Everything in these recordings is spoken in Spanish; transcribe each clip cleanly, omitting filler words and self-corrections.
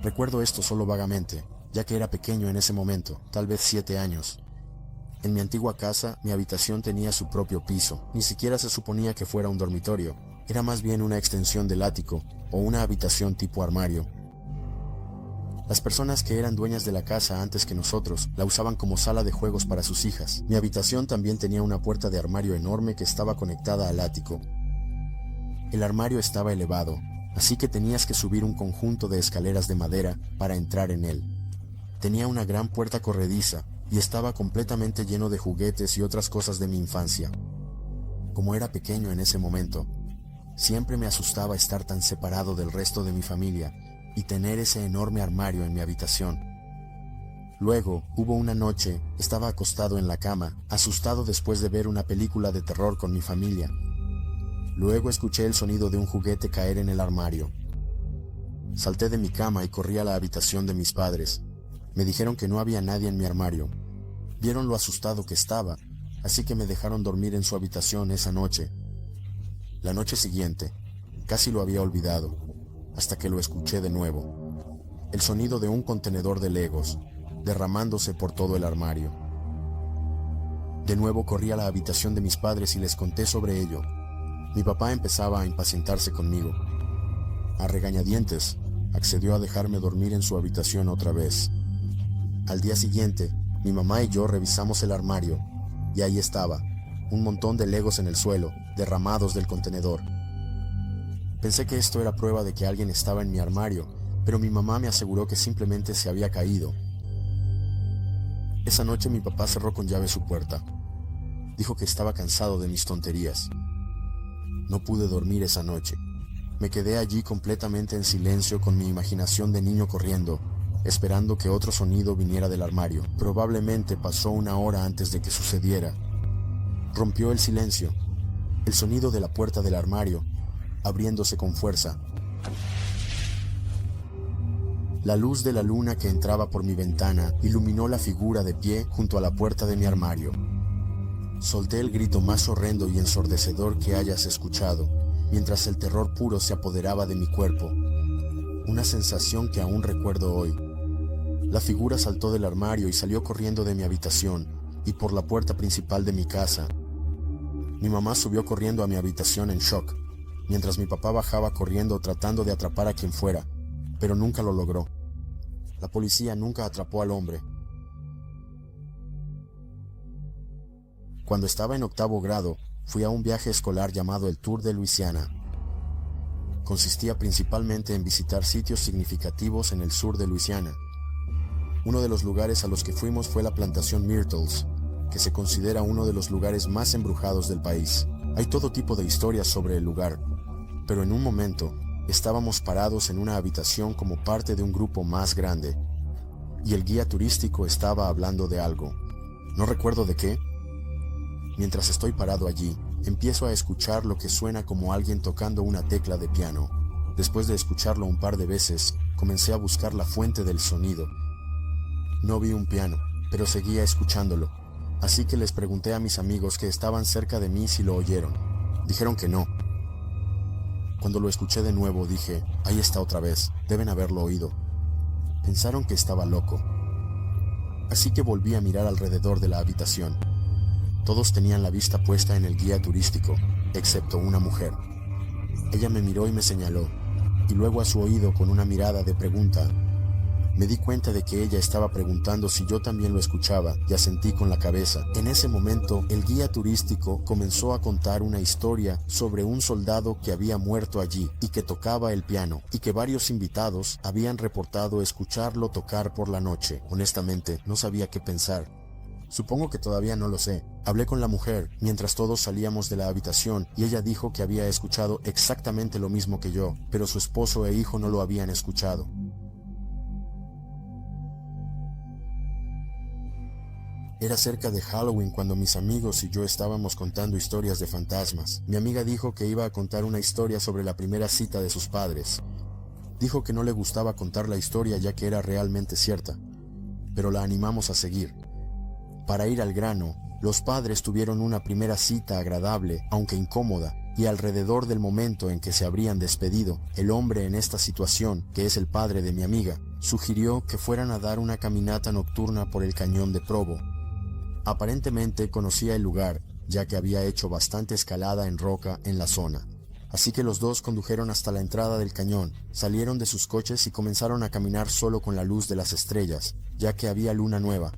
Recuerdo esto solo vagamente, ya que era pequeño en ese momento, tal vez 7 años. En mi antigua casa, mi habitación tenía su propio piso. Ni siquiera se suponía que fuera un dormitorio. Era más bien una extensión del ático, o una habitación tipo armario. Las personas que eran dueñas de la casa antes que nosotros, la usaban como sala de juegos para sus hijas. Mi habitación también tenía una puerta de armario enorme que estaba conectada al ático. El armario estaba elevado, así que tenías que subir un conjunto de escaleras de madera para entrar en él. Tenía una gran puerta corrediza, y estaba completamente lleno de juguetes y otras cosas de mi infancia. Como era pequeño en ese momento, siempre me asustaba estar tan separado del resto de mi familia y tener ese enorme armario en mi habitación. Luego, hubo una noche, estaba acostado en la cama, asustado después de ver una película de terror con mi familia. Luego escuché el sonido de un juguete caer en el armario. Salté de mi cama y corrí a la habitación de mis padres. Me dijeron que no había nadie en mi armario. Vieron lo asustado que estaba, así que me dejaron dormir en su habitación esa noche. La noche siguiente, casi lo había olvidado, hasta que lo escuché de nuevo. El sonido de un contenedor de Legos, derramándose por todo el armario. De nuevo corrí a la habitación de mis padres y les conté sobre ello. Mi papá empezaba a impacientarse conmigo. A regañadientes, accedió a dejarme dormir en su habitación otra vez. Al día siguiente, mi mamá y yo revisamos el armario, y ahí estaba, un montón de Legos en el suelo, derramados del contenedor. Pensé que esto era prueba de que alguien estaba en mi armario, pero mi mamá me aseguró que simplemente se había caído. Esa noche mi papá cerró con llave su puerta. Dijo que estaba cansado de mis tonterías. No pude dormir esa noche. Me quedé allí completamente en silencio con mi imaginación de niño corriendo, esperando que otro sonido viniera del armario. Probablemente pasó 1 hora antes de que sucediera. Rompió el silencio, el sonido de la puerta del armario, abriéndose con fuerza. La luz de la luna que entraba por mi ventana iluminó la figura de pie junto a la puerta de mi armario. Solté el grito más horrendo y ensordecedor que hayas escuchado, mientras el terror puro se apoderaba de mi cuerpo. Una sensación que aún recuerdo hoy. La figura saltó del armario y salió corriendo de mi habitación y por la puerta principal de mi casa. Mi mamá subió corriendo a mi habitación en shock, mientras mi papá bajaba corriendo tratando de atrapar a quien fuera, pero nunca lo logró. La policía nunca atrapó al hombre. Cuando estaba en 8º grado, fui a un viaje escolar llamado el Tour de Luisiana. Consistía principalmente en visitar sitios significativos en el sur de Luisiana. Uno de los lugares a los que fuimos fue la plantación Myrtles, que se considera uno de los lugares más embrujados del país. Hay todo tipo de historias sobre el lugar, pero en un momento estábamos parados en una habitación como parte de un grupo más grande, y el guía turístico estaba hablando de algo. No recuerdo de qué. Mientras estoy parado allí, empiezo a escuchar lo que suena como alguien tocando una tecla de piano. Después de escucharlo un par de veces, comencé a buscar la fuente del sonido. No vi un piano, pero seguía escuchándolo, así que les pregunté a mis amigos que estaban cerca de mí si lo oyeron. Dijeron que no. Cuando lo escuché de nuevo dije, ahí está otra vez, deben haberlo oído. Pensaron que estaba loco. Así que volví a mirar alrededor de la habitación. Todos tenían la vista puesta en el guía turístico, excepto una mujer. Ella me miró y me señaló, y luego a su oído con una mirada de pregunta. Me di cuenta de que ella estaba preguntando si yo también lo escuchaba y asentí con la cabeza. En ese momento, el guía turístico comenzó a contar una historia sobre un soldado que había muerto allí y que tocaba el piano, y que varios invitados habían reportado escucharlo tocar por la noche. Honestamente, no sabía qué pensar. Supongo que todavía no lo sé. Hablé con la mujer mientras todos salíamos de la habitación y ella dijo que había escuchado exactamente lo mismo que yo, pero su esposo e hijo no lo habían escuchado. Era cerca de Halloween cuando mis amigos y yo estábamos contando historias de fantasmas. Mi amiga dijo que iba a contar una historia sobre la primera cita de sus padres. Dijo que no le gustaba contar la historia ya que era realmente cierta, pero la animamos a seguir. Para ir al grano, los padres tuvieron una primera cita agradable, aunque incómoda, y alrededor del momento en que se habrían despedido, el hombre en esta situación, que es el padre de mi amiga, sugirió que fueran a dar una caminata nocturna por el cañón de Provo. Aparentemente conocía el lugar, ya que había hecho bastante escalada en roca en la zona. Así que los dos condujeron hasta la entrada del cañón, salieron de sus coches y comenzaron a caminar solo con la luz de las estrellas, ya que había luna nueva.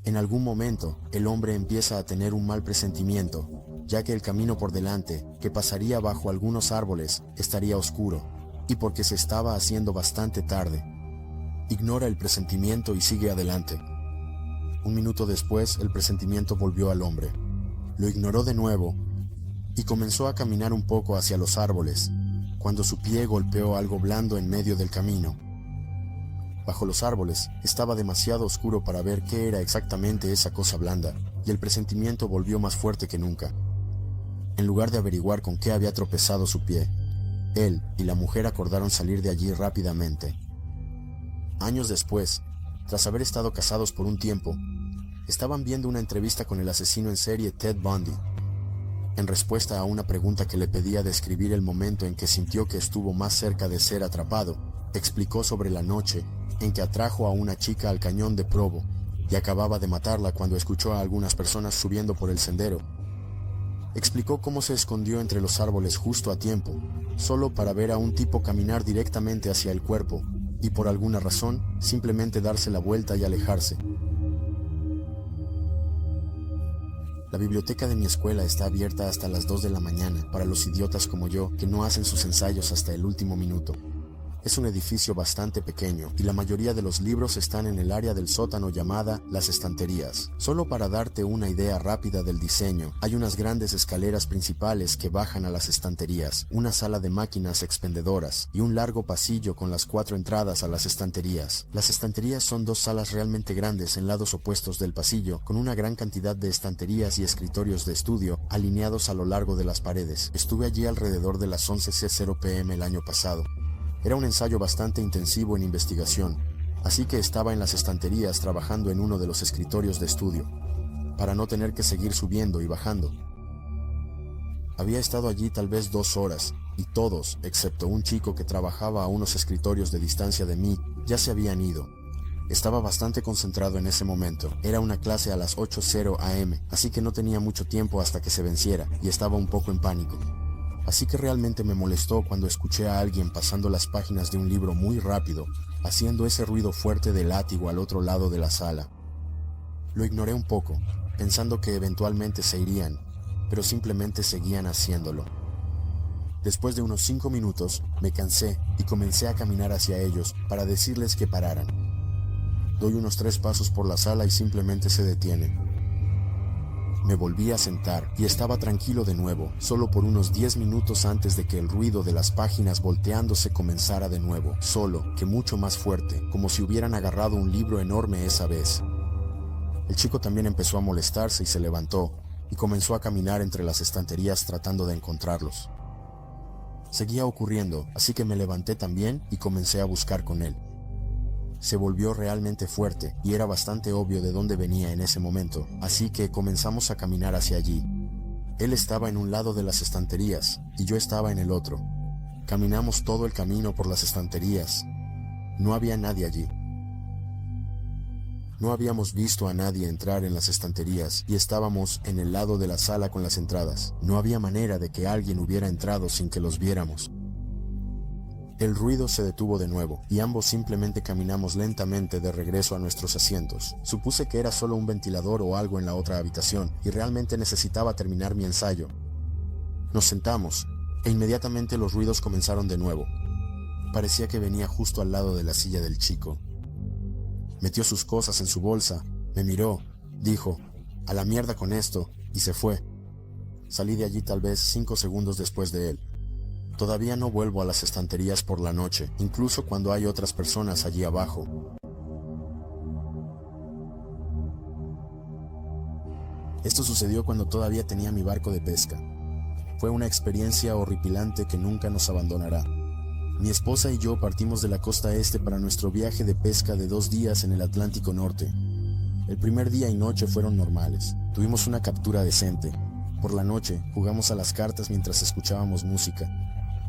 En algún momento, el hombre empieza a tener un mal presentimiento, ya que el camino por delante, que pasaría bajo algunos árboles, estaría oscuro, y porque se estaba haciendo bastante tarde. Ignora el presentimiento y sigue adelante. Un minuto después, el presentimiento volvió al hombre. Lo ignoró de nuevo y comenzó a caminar un poco hacia los árboles, cuando su pie golpeó algo blando en medio del camino. Bajo los árboles estaba demasiado oscuro para ver qué era exactamente esa cosa blanda, y el presentimiento volvió más fuerte que nunca. En lugar de averiguar con qué había tropezado su pie, él y la mujer acordaron salir de allí rápidamente. Años después, tras haber estado casados por un tiempo, estaban viendo una entrevista con el asesino en serie Ted Bundy. En respuesta a una pregunta que le pedía describir el momento en que sintió que estuvo más cerca de ser atrapado, explicó sobre la noche en que atrajo a una chica al cañón de Provo y acababa de matarla cuando escuchó a algunas personas subiendo por el sendero. Explicó cómo se escondió entre los árboles justo a tiempo, solo para ver a un tipo caminar directamente hacia el cuerpo, y por alguna razón, simplemente darse la vuelta y alejarse. La biblioteca de mi escuela está abierta hasta las 2 de la mañana para los idiotas como yo que no hacen sus ensayos hasta el último minuto. Es un edificio bastante pequeño y la mayoría de los libros están en el área del sótano llamada las estanterías. Solo para darte una idea rápida del diseño, hay unas grandes escaleras principales que bajan a las estanterías, una sala de máquinas expendedoras y un largo pasillo con las 4 entradas a las estanterías. Las estanterías son 2 salas realmente grandes en lados opuestos del pasillo, con una gran cantidad de estanterías y escritorios de estudio alineados a lo largo de las paredes. Estuve allí alrededor de las 11:00 p.m. el año pasado. Era un ensayo bastante intensivo en investigación, así que estaba en las estanterías trabajando en uno de los escritorios de estudio, para no tener que seguir subiendo y bajando. Había estado allí tal vez 2 horas, y todos, excepto un chico que trabajaba a unos escritorios de distancia de mí, ya se habían ido. Estaba bastante concentrado en ese momento. Era una clase a las 8:00 a.m., así que no tenía mucho tiempo hasta que se venciera, y estaba un poco en pánico. Así que realmente me molestó cuando escuché a alguien pasando las páginas de un libro muy rápido, haciendo ese ruido fuerte de látigo al otro lado de la sala. Lo ignoré un poco, pensando que eventualmente se irían, pero simplemente seguían haciéndolo. Después de unos 5 minutos, me cansé y comencé a caminar hacia ellos para decirles que pararan. Doy unos 3 pasos por la sala y simplemente se detienen. Me volví a sentar y estaba tranquilo de nuevo, solo por unos 10 minutos antes de que el ruido de las páginas volteándose comenzara de nuevo, solo que mucho más fuerte, como si hubieran agarrado un libro enorme esa vez. El chico también empezó a molestarse y se levantó, y comenzó a caminar entre las estanterías tratando de encontrarlos. Seguía ocurriendo, así que me levanté también y comencé a buscar con él. Se volvió realmente fuerte y era bastante obvio de dónde venía en ese momento, así que comenzamos a caminar hacia allí. Él estaba en un lado de las estanterías y yo estaba en el otro. Caminamos todo el camino por las estanterías. No había nadie allí. No habíamos visto a nadie entrar en las estanterías y estábamos en el lado de la sala con las entradas. No había manera de que alguien hubiera entrado sin que los viéramos. El ruido se detuvo de nuevo, y ambos simplemente caminamos lentamente de regreso a nuestros asientos. Supuse que era solo un ventilador o algo en la otra habitación, y realmente necesitaba terminar mi ensayo. Nos sentamos, e inmediatamente los ruidos comenzaron de nuevo. Parecía que venía justo al lado de la silla del chico. Metió sus cosas en su bolsa, me miró, dijo, "A la mierda con esto", y se fue. Salí de allí tal vez 5 segundos después de él. Todavía no vuelvo a las estanterías por la noche, incluso cuando hay otras personas allí abajo. Esto sucedió cuando todavía tenía mi barco de pesca. Fue una experiencia horripilante que nunca nos abandonará. Mi esposa y yo partimos de la costa este para nuestro viaje de pesca de 2 días en el Atlántico Norte. El primer día y noche fueron normales. Tuvimos una captura decente. Por la noche jugamos a las cartas mientras escuchábamos música.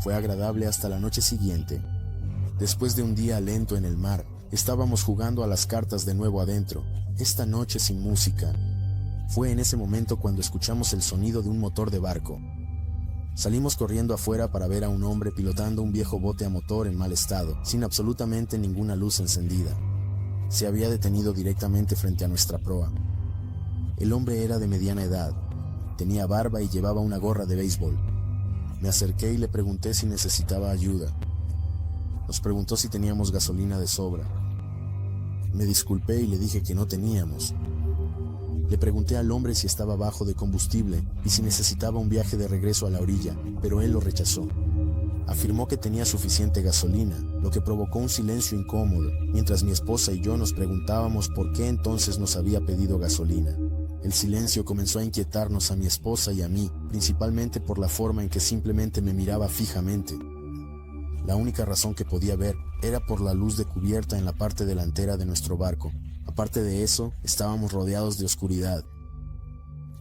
Fue agradable hasta la noche siguiente. Después de un día lento en el mar, estábamos jugando a las cartas de nuevo adentro, esta noche sin música. Fue en ese momento cuando escuchamos el sonido de un motor de barco. Salimos corriendo afuera para ver a un hombre pilotando un viejo bote a motor en mal estado, sin absolutamente ninguna luz encendida. Se había detenido directamente frente a nuestra proa. El hombre era de mediana edad, tenía barba y llevaba una gorra de béisbol. Me acerqué y le pregunté si necesitaba ayuda. Nos preguntó si teníamos gasolina de sobra. Me disculpé y le dije que no teníamos. Le pregunté al hombre si estaba bajo de combustible y si necesitaba un viaje de regreso a la orilla, pero él lo rechazó. Afirmó que tenía suficiente gasolina, lo que provocó un silencio incómodo, mientras mi esposa y yo nos preguntábamos por qué entonces nos había pedido gasolina. El silencio comenzó a inquietarnos a mi esposa y a mí, principalmente por la forma en que simplemente me miraba fijamente. La única razón que podía ver era por la luz de cubierta en la parte delantera de nuestro barco. Aparte de eso, estábamos rodeados de oscuridad.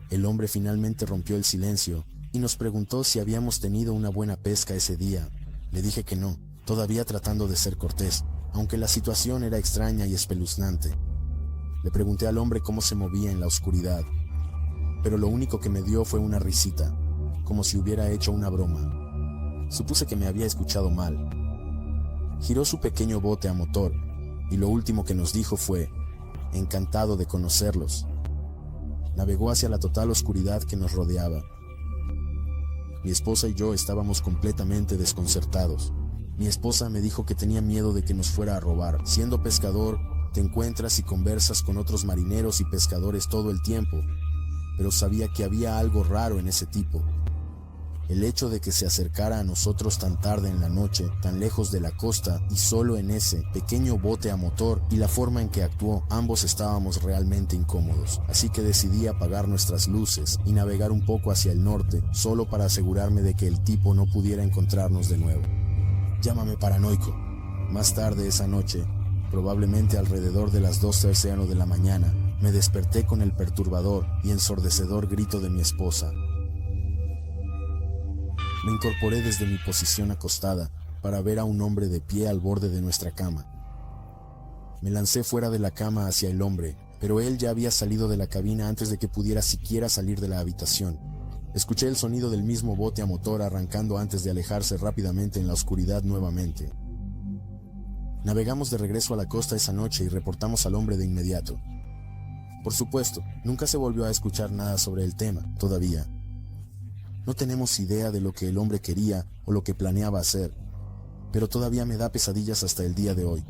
El hombre finalmente rompió el silencio y nos preguntó si habíamos tenido una buena pesca ese día. Le dije que no, todavía tratando de ser cortés, aunque la situación era extraña y espeluznante. Le pregunté al hombre cómo se movía en la oscuridad, pero lo único que me dio fue una risita, como si hubiera hecho una broma. Supuse que me había escuchado mal. Giró su pequeño bote a motor y lo último que nos dijo fue: encantado de conocerlos. Navegó hacia la total oscuridad que nos rodeaba. Mi esposa y yo estábamos completamente desconcertados. Mi esposa me dijo que tenía miedo de que nos fuera a robar. Siendo pescador, te encuentras y conversas con otros marineros y pescadores todo el tiempo, pero sabía que había algo raro en ese tipo. El hecho de que se acercara a nosotros tan tarde en la noche, tan lejos de la costa y solo en ese pequeño bote a motor, y la forma en que actuó, ambos estábamos realmente incómodos. Así que decidí apagar nuestras luces y navegar un poco hacia el norte, solo para asegurarme de que el tipo no pudiera encontrarnos de nuevo. Llámame paranoico. Más tarde esa noche, probablemente alrededor de las 2:30 de la mañana, me desperté con el perturbador y ensordecedor grito de mi esposa. Me incorporé desde mi posición acostada para ver a un hombre de pie al borde de nuestra cama. Me lancé fuera de la cama hacia el hombre, pero él ya había salido de la cabina antes de que pudiera siquiera salir de la habitación. Escuché el sonido del mismo bote a motor arrancando antes de alejarse rápidamente en la oscuridad nuevamente. Navegamos de regreso a la costa esa noche y reportamos al hombre de inmediato. Por supuesto, nunca se volvió a escuchar nada sobre el tema, todavía. No tenemos idea de lo que el hombre quería o lo que planeaba hacer, pero todavía me da pesadillas hasta el día de hoy.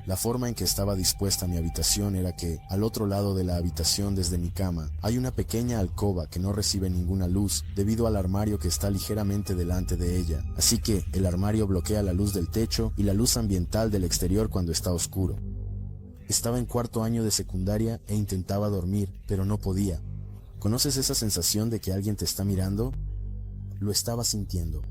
La forma en que estaba dispuesta mi habitación era que, al otro lado de la habitación desde mi cama, hay una pequeña alcoba que no recibe ninguna luz debido al armario que está ligeramente delante de ella. Así que el armario bloquea la luz del techo y la luz ambiental del exterior cuando está oscuro. Estaba en cuarto año de secundaria e intentaba dormir, pero no podía. ¿Conoces esa sensación de que alguien te está mirando? Lo estaba sintiendo.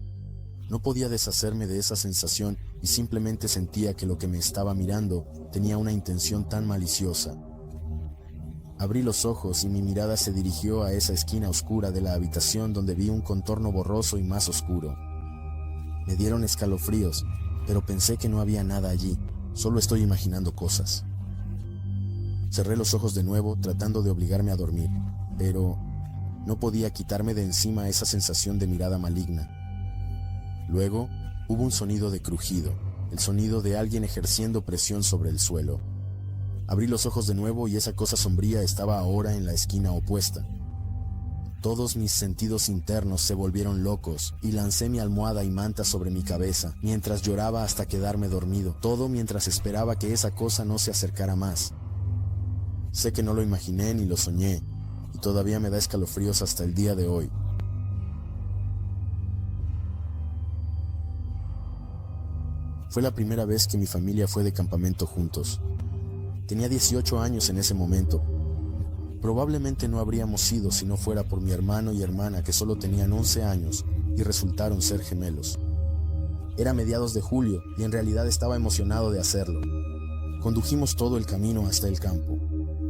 No podía deshacerme de esa sensación y simplemente sentía que lo que me estaba mirando tenía una intención tan maliciosa. Abrí los ojos y mi mirada se dirigió a esa esquina oscura de la habitación donde vi un contorno borroso y más oscuro. Me dieron escalofríos, pero pensé que no había nada allí, solo estoy imaginando cosas. Cerré los ojos de nuevo tratando de obligarme a dormir, pero no podía quitarme de encima esa sensación de mirada maligna. Luego, hubo un sonido de crujido, el sonido de alguien ejerciendo presión sobre el suelo. Abrí los ojos de nuevo y esa cosa sombría estaba ahora en la esquina opuesta. Todos mis sentidos internos se volvieron locos y lancé mi almohada y manta sobre mi cabeza, mientras lloraba hasta quedarme dormido, todo mientras esperaba que esa cosa no se acercara más. Sé que no lo imaginé ni lo soñé, y todavía me da escalofríos hasta el día de hoy. Fue la primera vez que mi familia fue de campamento juntos. Tenía 18 años en ese momento. Probablemente no habríamos ido si no fuera por mi hermano y hermana que solo tenían 11 años y resultaron ser gemelos. Era mediados de julio y en realidad estaba emocionado de hacerlo. Condujimos todo el camino hasta el campo.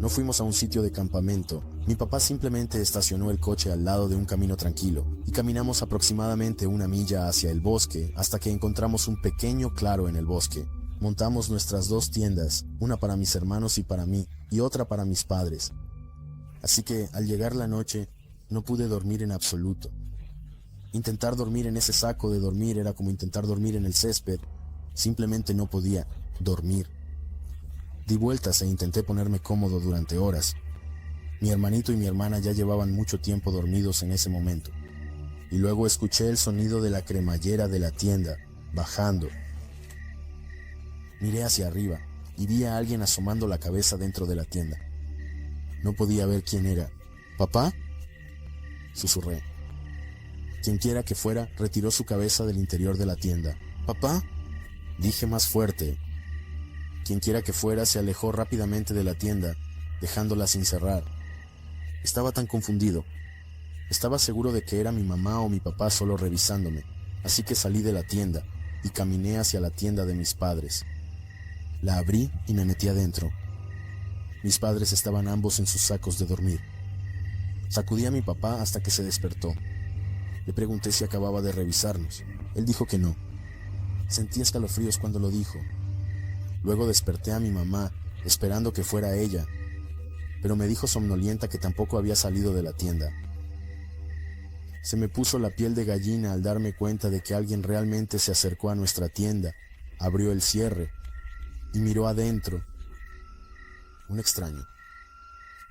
No fuimos a un sitio de campamento. Mi papá simplemente estacionó el coche al lado de un camino tranquilo y caminamos aproximadamente 1 milla hacia el bosque hasta que encontramos un pequeño claro en el bosque. Montamos nuestras 2 tiendas, una para mis hermanos y para mí, y otra para mis padres. Así que, al llegar la noche, no pude dormir en absoluto. Intentar dormir en ese saco de dormir era como intentar dormir en el césped. Simplemente no podía dormir. Di vueltas e intenté ponerme cómodo durante horas. Mi hermanito y mi hermana ya llevaban mucho tiempo dormidos en ese momento. Y luego escuché el sonido de la cremallera de la tienda, bajando. Miré hacia arriba y vi a alguien asomando la cabeza dentro de la tienda. No podía ver quién era. ¿Papá?, susurré. Quienquiera que fuera, retiró su cabeza del interior de la tienda. ¿Papá?, dije más fuerte. Quienquiera que fuera se alejó rápidamente de la tienda, dejándola sin cerrar. Estaba tan confundido. Estaba seguro de que era mi mamá o mi papá solo revisándome, así que salí de la tienda y caminé hacia la tienda de mis padres. La abrí y me metí adentro. Mis padres estaban ambos en sus sacos de dormir. Sacudí a mi papá hasta que se despertó. Le pregunté si acababa de revisarnos. Él dijo que no. Sentí escalofríos cuando lo dijo. Luego desperté a mi mamá, esperando que fuera ella, pero me dijo somnolienta que tampoco había salido de la tienda. Se me puso la piel de gallina al darme cuenta de que alguien realmente se acercó a nuestra tienda, abrió el cierre y miró adentro. Un extraño.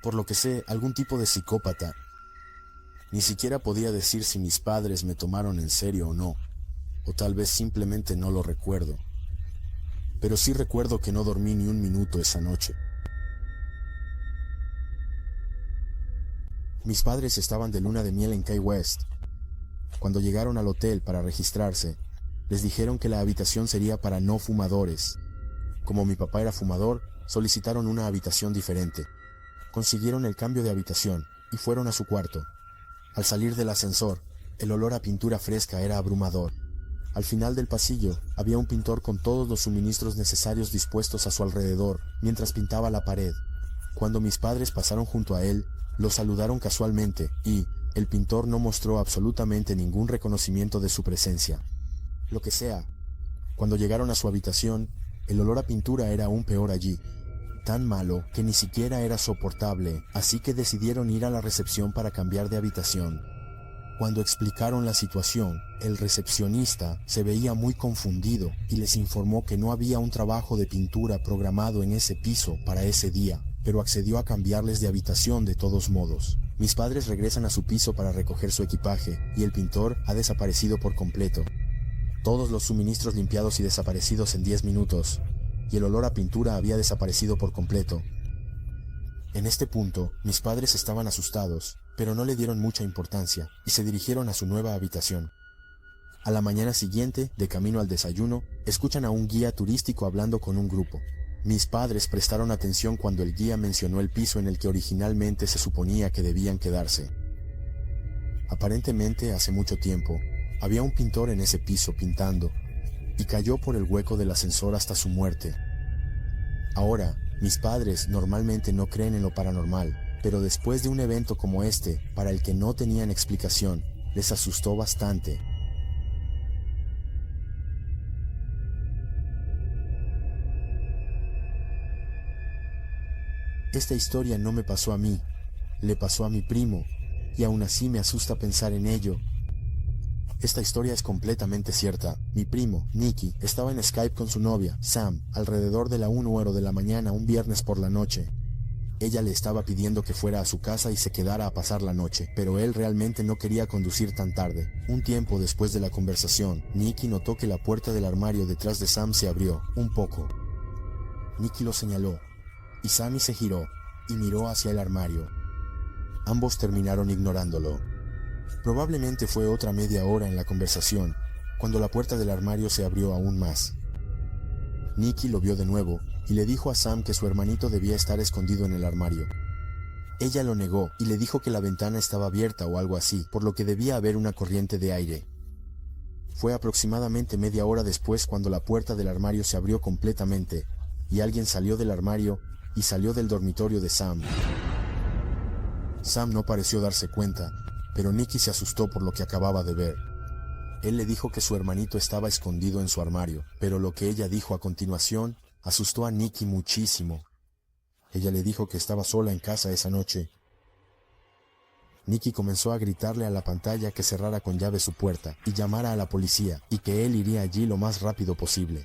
Por lo que sé, algún tipo de psicópata. Ni siquiera podía decir si mis padres me tomaron en serio o no, o tal vez simplemente no lo recuerdo. Pero sí recuerdo que no dormí ni un minuto esa noche. Mis padres estaban de luna de miel en Key West. Cuando llegaron al hotel para registrarse, les dijeron que la habitación sería para no fumadores. Como mi papá era fumador, solicitaron una habitación diferente. Consiguieron el cambio de habitación y fueron a su cuarto. Al salir del ascensor, el olor a pintura fresca era abrumador. Al final del pasillo había un pintor con todos los suministros necesarios dispuestos a su alrededor mientras pintaba la pared. Cuando mis padres pasaron junto a él, lo saludaron casualmente y el pintor no mostró absolutamente ningún reconocimiento de su presencia. Lo que sea, cuando llegaron a su habitación, el olor a pintura era aún peor allí. Tan malo que ni siquiera era soportable, así que decidieron ir a la recepción para cambiar de habitación. Cuando explicaron la situación, el recepcionista se veía muy confundido y les informó que no había un trabajo de pintura programado en ese piso para ese día, pero accedió a cambiarles de habitación de todos modos. Mis padres regresan a su piso para recoger su equipaje y el pintor ha desaparecido por completo. Todos los suministros limpiados y desaparecidos en 10 minutos, y el olor a pintura había desaparecido por completo. En este punto, mis padres estaban asustados, pero no le dieron mucha importancia y se dirigieron a su nueva habitación. A la mañana siguiente, de camino al desayuno, escuchan a un guía turístico hablando con un grupo. Mis padres prestaron atención cuando el guía mencionó el piso en el que originalmente se suponía que debían quedarse. Aparentemente, hace mucho tiempo, había un pintor en ese piso pintando, y cayó por el hueco del ascensor hasta su muerte. Ahora, mis padres normalmente no creen en lo paranormal, pero después de un evento como este, para el que no tenían explicación, les asustó bastante. Esta historia no me pasó a mí, le pasó a mi primo, y aún así me asusta pensar en ello. Esta historia es completamente cierta. Mi primo, Nicky, estaba en Skype con su novia, Sam, alrededor de la 1:00 de la mañana un viernes por la noche. Ella le estaba pidiendo que fuera a su casa y se quedara a pasar la noche, pero él realmente no quería conducir tan tarde. Un tiempo después de la conversación, Nicky notó que la puerta del armario detrás de Sam se abrió, un poco. Nicky lo señaló, y Sammy se giró y miró hacia el armario. Ambos terminaron ignorándolo. Probablemente fue otra media hora en la conversación, cuando la puerta del armario se abrió aún más. Nicky lo vio de nuevo y le dijo a Sam que su hermanito debía estar escondido en el armario. Ella lo negó y le dijo que la ventana estaba abierta o algo así, por lo que debía haber una corriente de aire. Fue aproximadamente media hora después cuando la puerta del armario se abrió completamente y alguien salió del armario y salió del dormitorio de Sam. Sam no pareció darse cuenta, pero Nicky se asustó por lo que acababa de ver. Él le dijo que su hermanito estaba escondido en su armario, pero lo que ella dijo a continuación asustó a Nicky muchísimo. Ella le dijo que estaba sola en casa esa noche. Nicky comenzó a gritarle a la pantalla que cerrara con llave su puerta y llamara a la policía, y que él iría allí lo más rápido posible.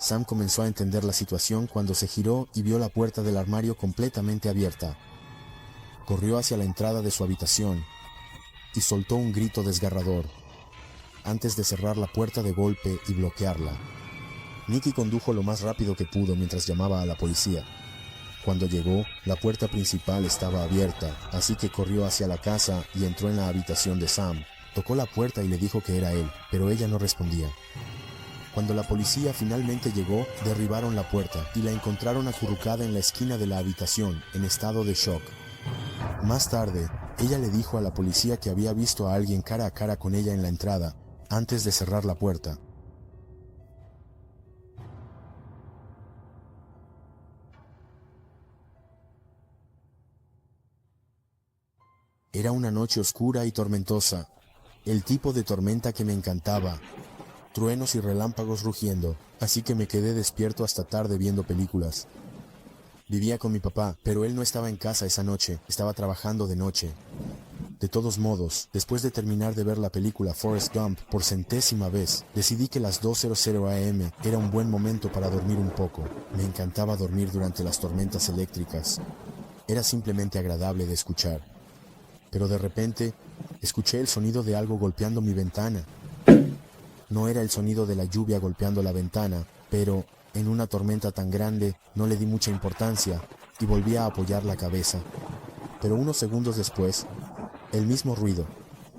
Sam comenzó a entender la situación cuando se giró y vio la puerta del armario completamente abierta. Corrió hacia la entrada de su habitación y soltó un grito desgarrador, antes de cerrar la puerta de golpe y bloquearla. Nicky condujo lo más rápido que pudo mientras llamaba a la policía. Cuando llegó, la puerta principal estaba abierta, así que corrió hacia la casa y entró en la habitación de Sam. Tocó la puerta y le dijo que era él, pero ella no respondía. Cuando la policía finalmente llegó, derribaron la puerta y la encontraron acurrucada en la esquina de la habitación, en estado de shock. Más tarde, ella le dijo a la policía que había visto a alguien cara a cara con ella en la entrada, antes de cerrar la puerta. Era una noche oscura y tormentosa, el tipo de tormenta que me encantaba, truenos y relámpagos rugiendo, así que me quedé despierto hasta tarde viendo películas. Vivía con mi papá, pero él no estaba en casa esa noche, estaba trabajando de noche. De todos modos, después de terminar de ver la película Forrest Gump por 100ª vez, decidí que las 2:00 AM era un buen momento para dormir un poco. Me encantaba dormir durante las tormentas eléctricas. Era simplemente agradable de escuchar. Pero de repente, escuché el sonido de algo golpeando mi ventana. No era el sonido de la lluvia golpeando la ventana, pero, en una tormenta tan grande, no le di mucha importancia y volví a apoyar la cabeza. Pero unos segundos después, el mismo ruido.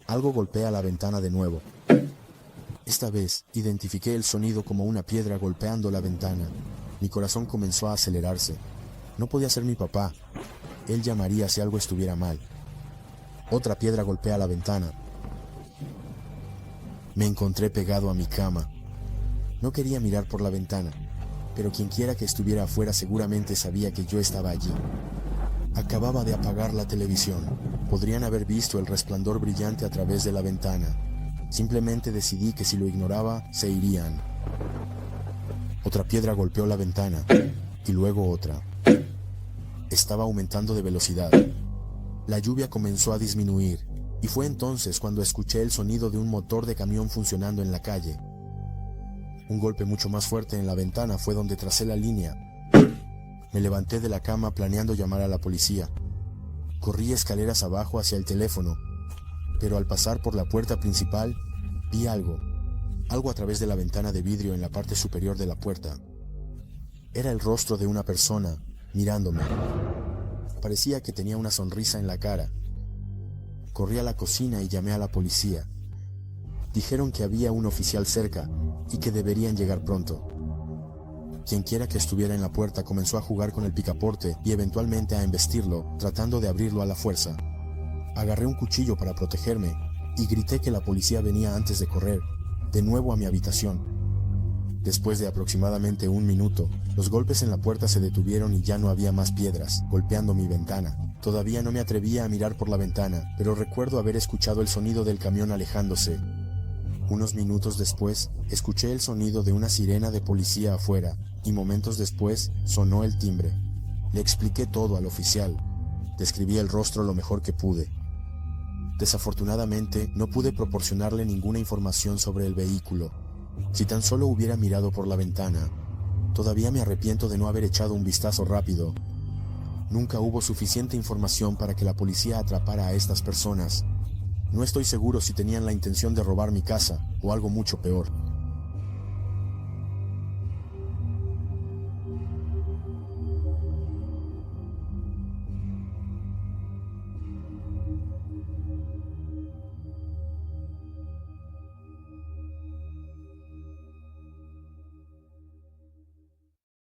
Algo golpea la ventana de nuevo. Esta vez, identifiqué el sonido como una piedra golpeando la ventana. Mi corazón comenzó a acelerarse. No podía ser mi papá. Él llamaría si algo estuviera mal. Otra piedra golpea la ventana. Me encontré pegado a mi cama. No quería mirar por la ventana, pero quienquiera que estuviera afuera seguramente sabía que yo estaba allí. Acababa de apagar la televisión. Podrían haber visto el resplandor brillante a través de la ventana. Simplemente decidí que si lo ignoraba, se irían. Otra piedra golpeó la ventana, y luego otra. Estaba aumentando de velocidad. La lluvia comenzó a disminuir, y fue entonces cuando escuché el sonido de un motor de camión funcionando en la calle. Un golpe mucho más fuerte en la ventana fue donde tracé la línea. Me levanté de la cama planeando llamar a la policía. Corrí escaleras abajo hacia el teléfono, pero al pasar por la puerta principal, vi algo a través de la ventana de vidrio en la parte superior de la puerta. Era el rostro de una persona, mirándome. Parecía que tenía una sonrisa en la cara. Corrí a la cocina y llamé a la policía. Dijeron que había un oficial cerca y que deberían llegar pronto. Quienquiera que estuviera en la puerta comenzó a jugar con el picaporte y eventualmente a embestirlo, tratando de abrirlo a la fuerza. Agarré un cuchillo para protegerme y grité que la policía venía antes de correr, de nuevo a mi habitación. Después de aproximadamente 1 minuto, los golpes en la puerta se detuvieron y ya no había más piedras golpeando mi ventana. Todavía no me atrevía a mirar por la ventana, pero recuerdo haber escuchado el sonido del camión alejándose. Unos minutos después, escuché el sonido de una sirena de policía afuera, y momentos después sonó el timbre. Le expliqué todo al oficial. Describí el rostro lo mejor que pude. Desafortunadamente, no pude proporcionarle ninguna información sobre el vehículo. Si tan solo hubiera mirado por la ventana. Todavía me arrepiento de no haber echado un vistazo rápido. Nunca hubo suficiente información para que la policía atrapara a estas personas. No estoy seguro si tenían la intención de robar mi casa o algo mucho peor.